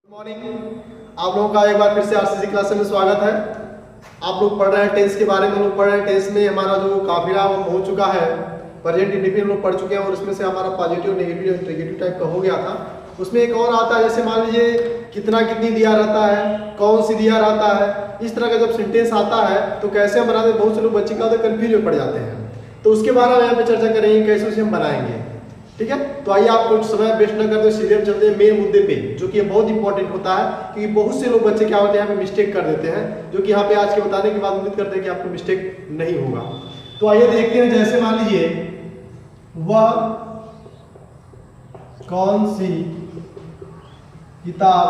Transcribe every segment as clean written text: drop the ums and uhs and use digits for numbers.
Morning. आप लोगों का एक बार फिर से आरसीसी क्लास में स्वागत है। आप लोग पढ़ रहे हैं टेंस के बारे में। लोग पढ़ रहे हैं टेंस में हमारा जो काफिला वो पहुंच चुका है। प्रेजेंट इंडिफिनिट लोग पढ़ चुके हैं और उसमें से हमारा पॉजिटिव नेगेटिव इंटीग्रेटिव टाइप का हो गया था। उसमें एक और आता है, जैसे मान लीजिए कितना कितनी दिया रहता है, कौन सी दिया रहता है। इस तरह का जब सेंटेंस आता है तो कैसे हम बनाते हैं, बहुत से लोग बच्चे का कंफ्यूज में पड़ जाते हैं। तो उसके बारे में यहाँ पे चर्चा करेंगे कैसे उसे हम बनाएंगे। ठीक है, तो आइए आप कुछ समय वेस्ट न करते सीधे हम चलते हैं मेन मुद्दे पे, जो कि बहुत इंपॉर्टेंट होता है। क्योंकि बहुत से लोग बच्चे क्या होते हैं यहाँ पे मिस्टेक कर देते हैं, जो कि यहाँ पे आज के बताने के बाद उम्मीद करते हैं कि आपको मिस्टेक नहीं होगा। तो आइए देखते हैं, जैसे मान लीजिए वह कौन सी किताब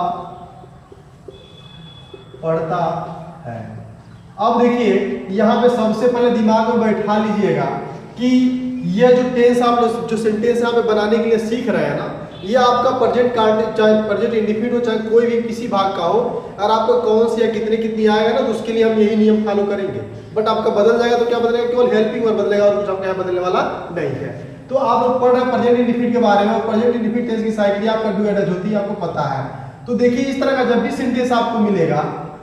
पढ़ता है। अब देखिए यहाँ पे सबसे पहले दिमाग में बैठा लीजिएगा कि ये जो टेंस आप लोग जो सेंटेंस यहाँ पे बनाने के लिए सीख रहे हैं ना, ये आपका प्रेजेंट चाहे प्रेजेंट इंडिफिनिट हो, चाहे कोई भी किसी भाग का हो, और आपका कौन सी या कितने कितनी आएगा ना, तो उसके लिए हम यही नियम फॉलो करेंगे। बट आपका बदल जाएगा तो क्या बदलेगा, केवल हेल्पिंग वर्ब बदलेगा और कुछ आपका यहाँ बदलने वाला नहीं है। तो आप लोग पढ़ रहे हैं प्रेजेंट इंडिफिनिट के बारे में। प्रेजेंट इंडिफिनिट टेंस की साइकिल आपका डू एंड होती है, आपको पता है। तो देखिए इस तरह का जब भी सेंटेंस आपको मिलेगा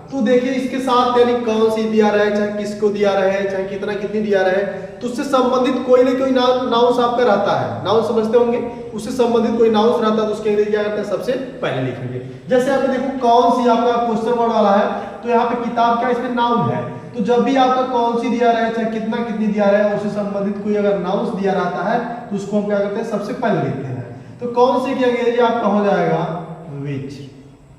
तो देखिए इसके साथ यानी कौन सी दिया रहे, चाहे किसको दिया रहे, चाहे कितना कितनी दिया रहे, तो उससे संबंधित कोई ना कोई नाउंस आपका रहता है। नाउन समझते होंगे, उससे संबंधित कोई नाउंस रहता है तो उसके अंग्रेजी क्या करते हैं, सबसे पहले लिखेंगे। जैसे आपने देखो कौन सी आपका क्वेश्चन वर्ड वाला है, तो यहाँ पे किताब क्या इसमें नाउन है। तो जब भी आपका कौन सी दिया रहे, चाहे कितना कितनी दिया रहे, उससे संबंधित कोई अगर नाउंस दिया रहता है तो उसको हम क्या करते हैं, सबसे पहले लिखते हैं। तो कौन सी की अंग्रेजी आपका हो जाएगा विच।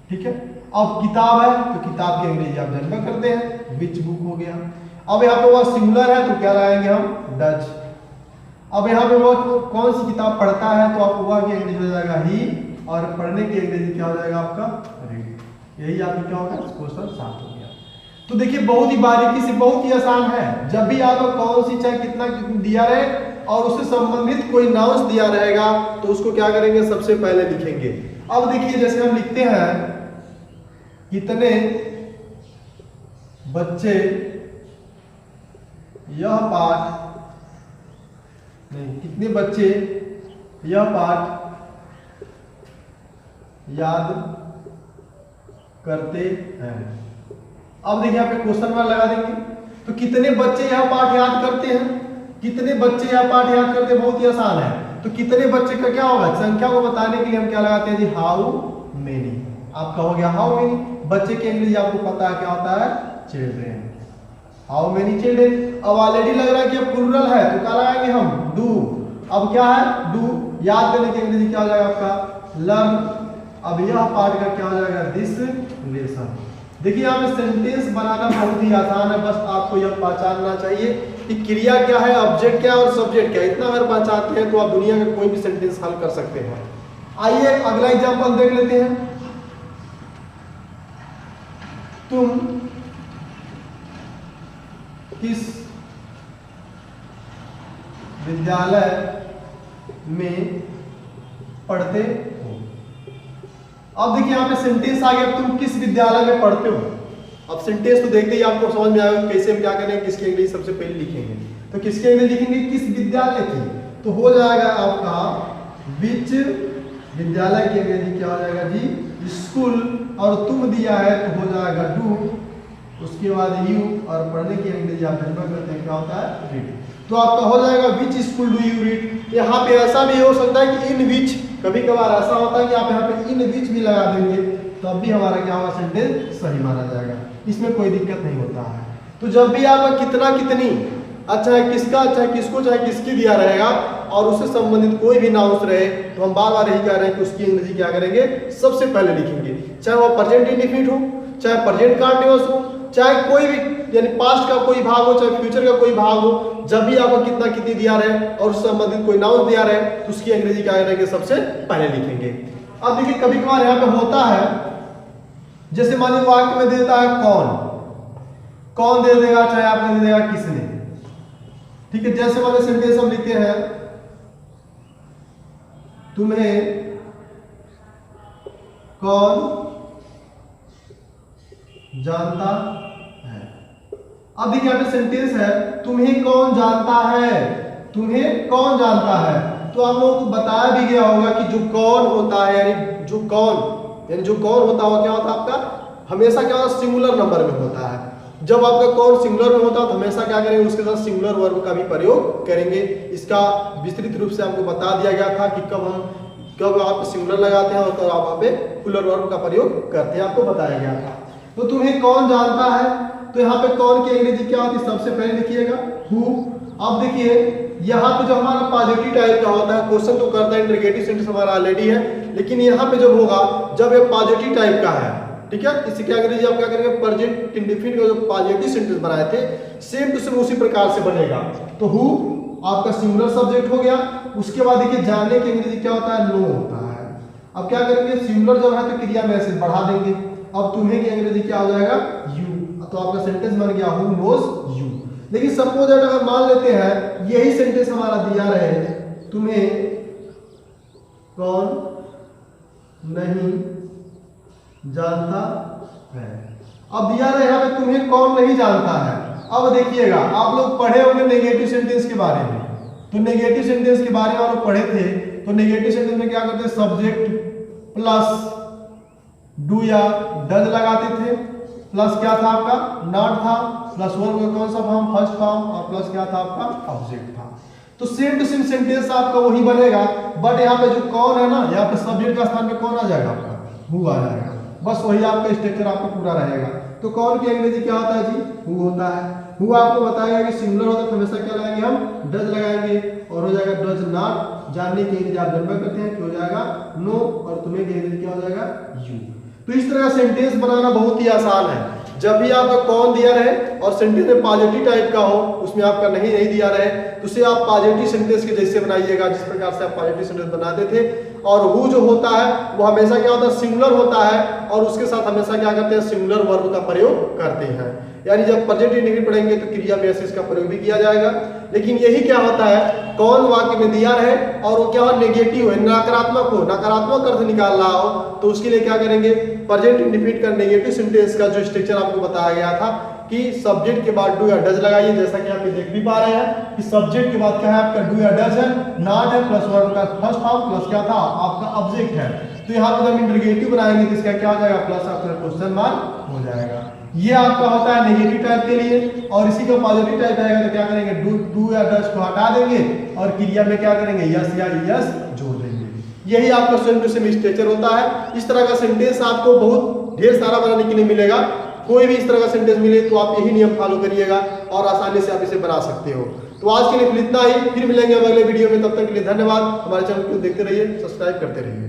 ठीक है, अब किताब है तो किताब की अंग्रेजी आप जन्म करते हैं, विच बुक हो गया। अब यहाँ पे वो सिंगुलर है तो क्या लगाएंगे हम, डच। अब यहाँ पे वो कौन सी किताब पढ़ता है तो आप वह की अंग्रेजी हो जाएगा ही, और पढ़ने की अंग्रेजी क्या हो जाएगा आपका रीड। यही आपका क्या होगा, क्वेश्चन 7 हो गया। तो देखिए बहुत ही बारीकी से, बहुत ही आसान है। जब भी आपको कौन सी चाहे कितना दिया रहे और उससे संबंधित कोई नाउंस दिया रहेगा तो उसको क्या करेंगे, सबसे पहले लिखेंगे। अब देखिए जैसे हम लिखते हैं कितने बच्चे यह पाठ नहीं, कितने बच्चे यह पाठ याद करते हैं। अब देखिए यहाँ पे क्वेश्चन मार्क लगा देंगे। तो कितने बच्चे यह पाठ याद करते हैं, कितने बच्चे यह पाठ याद करते हैं, बहुत ही आसान है। तो कितने बच्चे का क्या होगा, संख्या को बताने के लिए हम क्या लगाते हैं जी, हाउ मेनी। आपका हो गया हाउ मेनी। बच्चे की अंग्रेजी आपको पता है क्या होता है, चिल्ड्रेन। How many children. अब ऑलरेडी लग रहा है कि प्लूरल है तो क्या लगाएंगे हम, डू। अब क्या है, डू। याद करने की अंग्रेजी क्या हो जाएगा आपका, लर्न। अब यह पार्ट का क्या हो जाएगा, दिस लेसन। देखिए यहाँ पे सेंटेंस बनाना बहुत ही आसान है, बस आपको यह पहचानना चाहिए कि क्रिया क्या है, ऑब्जेक्ट क्या है और सब्जेक्ट क्या है। इतना अगर पहचानते हैं तो आप दुनिया में कोई भी सेंटेंस हल कर सकते हैं। आइए अगला एग्जांपल देख लेते हैं। तुम किस विद्यालय में पढ़ते हो। अब देखिए यहाँ पे सेंटेंस आ गया, तुम किस विद्यालय में पढ़ते हो। अब सेंटेंस तो देखते ही आपको समझ में आएगा कैसे हम क्या करेंगे, किसकी अंग्रेजी सबसे पहले लिखेंगे। तो किसकी अंग्रेजी लिखेंगे, किस विद्यालय की। तो हो जाएगा आपका विच विद्यालय की अंग्रेजी क्या हो जाएगा जी, स्कूल। और तुम दिया है तो हो जाएगा डू, उसके बाद यू, और पढ़ने की अंग्रेजी आप जन्म करते हैं क्या होता है, रीड। तो आपका हो जाएगा which school do you read. यहाँ पे ऐसा भी हो सकता है कि इन विच, कभी कभार ऐसा होता है कि आप यहाँ पे इन विच भी लगा देंगे तब भी हमारा क्या होगा, सेंटेंस सही माना जाएगा। इसमें कोई दिक्कत नहीं होता है। तो जब भी आपका कितना कितनी, अच्छा है किसका, चाहे किसको, चाहे किसकी दिया रहेगा और उससे संबंधित कोई भी नाउंस रहे तो हम बार बार यही कह रहे हैं कि उसकी अंग्रेजी क्या करेंगे, सबसे पहले लिखेंगे। चाहे वो प्रेजेंट इंडिफिनिट हो, चाहे प्रेजेंट कंटीन्यूअस हो, चाहे कोई भी यानी पास्ट का कोई भाग हो, चाहे फ्यूचर का कोई भाग हो, जब भी आपको कितना कितनी दिया रहे और उससे संबंधित कोई नाउंस दिया रहे तो उसकी अंग्रेजी क्या करेंगे, सबसे पहले लिखेंगे। अब देखिए कभी कभार यहाँ पे होता है, जैसे मान लीजिए वाक्य में देता है कौन, कौन दे देगा, चाहे आपने दे देगा किसने। ठीक है, जैसे वाले सेंटेंस हम लिखते हैं, तुम्हें कौन जानता है। अब देखिए यहाँ पे सेंटेंस है, तुम्हें कौन जानता है, तुम्हें कौन जानता है। तो आप लोगों को बताया भी गया होगा कि जो कौन होता है, यानी जो कौन यानी जो कौन होता है क्या होता है आपका हमेशा क्या होता है सिंगुलर नंबर में होता है। जब आपका कौन सिंगुलर में होता है तो हमेशा क्या करेंगे उसके साथ सिंगुलर वर्ब का भी प्रयोग करेंगे। इसका विस्तृत रूप से आपको बता दिया गया था कि कब आप सिंगुलर लगाते हैं और कब आप वहाँ पे प्लूरल वर्ब का प्रयोग करते हैं, आपको बताया गया था। तो तुम्हें कौन जानता है, तो यहाँ पे कौन की अंग्रेजी क्या होती है, सबसे पहले लिखिएगा हु। अब देखिए यहाँ पे जो हमारा पॉजिटिव टाइप का होता है, क्वेश्चन तो करता है इंटरोगेटिव सेंटेंस हमारा ऑलरेडी है, लेकिन यहाँ पे जब होगा जब ये पॉजिटिव टाइप का है, ठीक है, इसी की अंग्रेजी आप क्या करेंगे प्रेजेंट इंडेफिनिट का जो पॉजिटिव सेंटेंस बनाए थे सेम टू सेम उसी प्रकार से बनेगा। तो हु आपका सिंगुलर सब्जेक्ट हो गया। उसके बाद देखिए जानने की अंग्रेजी क्या होता है, नो होता है। अब क्या करेंगे सिंगुलर जब है तो क्रिया में ऐसे बढ़ा देंगे। अब तुम्हें की अंग्रेजी क्या हो जाएगा, यू। तो आपका सेंटेंस बन गया हु नोज यू। लेकिन सपोज अगर मान लेते हैं यही सेंटेंस हमारा दिया रहे तुम्हें कौन नहीं जानता है। अब दिया रहे यहाँ पे तुम्हें कौन नहीं जानता है। अब देखिएगा आप लोग पढ़े होंगे नेगेटिव सेंटेंस के बारे में, तो नेगेटिव सेंटेंस के बारे में आप लोग पढ़े थे। तो नेगेटिव सेंटेंस में क्या करते हैं सब्जेक्ट प्लस डू या डज लगाते थे, प्लस क्या था आपका नॉट था, प्लस वर्ब का कौन सा फॉर्म फर्स्ट फॉर्म, और प्लस क्या था आपका ऑब्जेक्ट था। तो सेम टू सेम सेंटेंस आपका वही बनेगा, बट यहाँ पे जो कौन है ना यहाँ पे सब्जेक्ट का स्थान पे कौन आ जाएगा आपका हु आ जाएगा। बस वही आपका स्ट्रक्चर आपका पूरा रहेगा। तो कौन की अंग्रेजी क्या होता है जी, हु होता है। हु आपको बताएगा कि सिंगुलर होता है तो हमेशा क्या लगाएंगे हम डज लगाएंगे, और हो जाएगा डज नॉट। जानने की अंग्रेजी आप जनरल करते हैं कि हो जाएगा नो, और तुम्हें की अंग्रेजी क्या हो जाएगा यू। तो इस तरह का सेंटेंस बनाना बहुत ही आसान है। जब भी आपका कौन दिया रहे और सेंटेंस में पॉजिटिव टाइप का हो, उसमें आपका नहीं दिया रहे, तो उसे आप पॉजिटिव सेंटेंस के जैसे बनाइएगा जिस प्रकार से आप पॉजिटिव सेंटेंस बनाते थे। और हु जो होता है वो हमेशा क्या होता है सिंगुलर होता है, और उसके साथ हमेशा क्या करते हैं सिंगुलर वर्ब का प्रयोग करते हैं। यानी जब प्रेजेंट इंडेफिनिट पढ़ेंगे तो क्रिया में ऐसे इसका प्रयोग भी किया जाएगा। लेकिन यही क्या होता है कौन वाक्य में दिया रहे और वो क्या हो नेगेटिव है, नकारात्मक हो, नकारात्मक अर्थ निकाल रहा हो, तो उसके लिए क्या करेंगे प्रेजेंट इंडेफिनिट का नेगेटिव सेंटेंस का जो स्ट्रक्चर आपको बताया गया था कि सब्जेक्ट के बाद डू या डज लगाइए। जैसा कि आप ये देख भी पा रहे हैं कि सब्जेक्ट के बाद क्या है आपका डू या डज है, नॉट है, प्लस वर्ब का फर्स्ट फॉर्म, प्लस क्या था आपका ऑब्जेक्ट है। तो यहाँ पे जब इंटरोगेटिव बनाएंगे तो इसका क्या हो जाएगा प्लस आपका क्वेश्चन मार्क हो जाएगा। ये आपका होता है नेगेटिव टाइप के लिए। और इसी का पॉजिटिव टाइप आएगा तो क्या करेंगे डू या डज को हटा देंगे और क्रिया में क्या करेंगे यस या यस जोड़ देंगे। यही आपका सेम टू सेम स्ट्रक्चर होता है। इस तरह का सेंटेंस आपको बहुत ढेर सारा बनाने के लिए मिलेगा। कोई भी इस तरह का सेंटेंस मिले तो आप यही नियम फॉलो करिएगा और आसानी से आप इसे बना सकते हो। तो आज के लिए इतना ही, फिर मिलेंगे अगले वीडियो में। तब तक के लिए धन्यवाद। हमारे चैनल को देखते रहिए, सब्सक्राइब करते रहिए।